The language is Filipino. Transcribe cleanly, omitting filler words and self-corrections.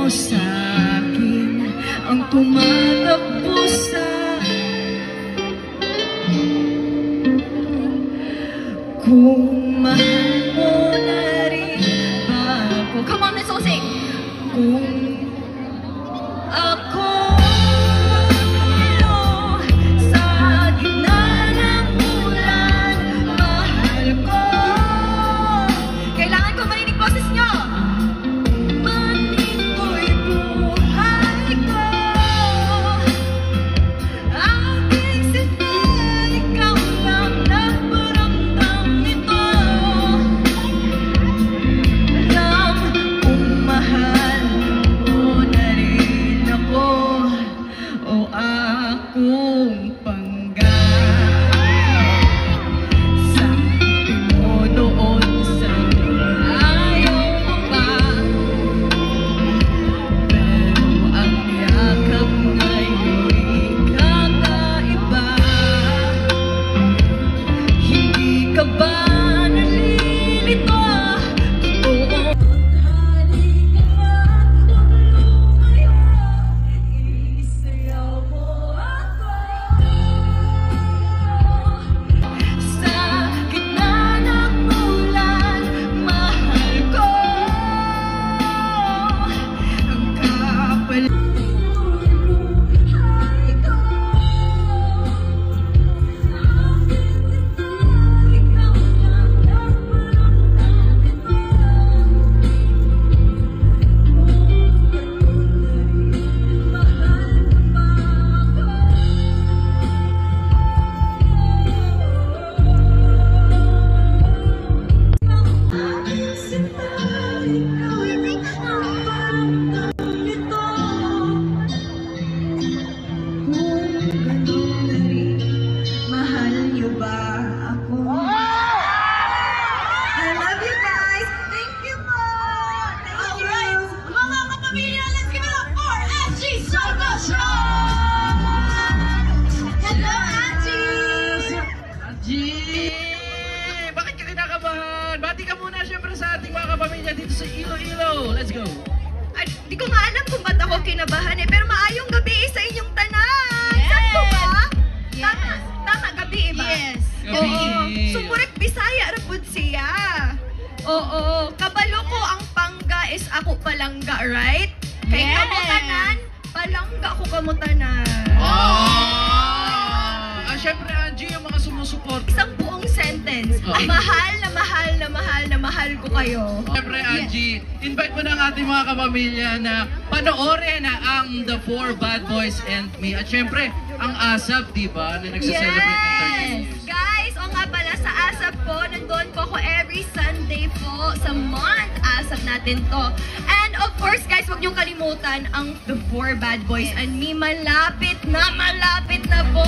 sa'kin ang tumatakbo sa kung mahal mo na rin ba ako. Come on, let's all sing! Kung ako sa gitna ng ulan, mahal ko. Kailangan ko marinig boses nyo. Manin ko'y buhay ko. Aking sinta, ikaw lang nagparamdam nito. Alam kung mahal mo na rin ako o akong panggap. Sabi mo noon sa'yo ayaw mo pa, pero ang yakap ngayon'y kakaiba. Hindi ka ba nalilito? Totoo. Halika na, tumayo. Isayaw mo ako. Sa gitna ng ulan, mahal ko. Ang kapal buhay ko. Ikaw lang nagparamdam nito. Mahal mo ba ako? Aking sinta, ikaw lang nagparamdam nito. Kung gano'n na rin, mahal niyo ba ako? I love you guys! Thank you po! Thank you! Alright! Mga kapamilya, let's give it up for Angie Soto Show! Hello, Angie! Angie! Bakit ka kinakabahan? Bati ka muna syempre sa ating mga kapamilya dito sa Iloilo. Let's go! Ay, di ko nga alam kung ba't ako kinabahan pero maayong gabi sa inyong tanan! Sakto ba? Tama, tama, gabi ba? Yes. Gabi. Oo, sumurek Bisaya rapod siya. Oo, kabalo ko ang pangga is ako palangga, right? Kay Yes. kamutanan, palangga ko kamutanan. Syempre Angie, yung mga sumusuport. Isang buong sentence. Okay. Mahal na mahal na mahal na mahal ko kayo. Syempre Angie, invite mo na ang ating mga kapamilya na panoorin na ang The Four Bad Boys and Me. At syempre, ang ASAP, di ba, na nagsa-celebrate ng 30 years. Guys, o nga pala sa ASAP po, nandun po ako every Sunday po sa month. ASAP natin to. And of course, guys, huwag niyong kalimutan ang The Four Bad Boys and Me. Malapit na po.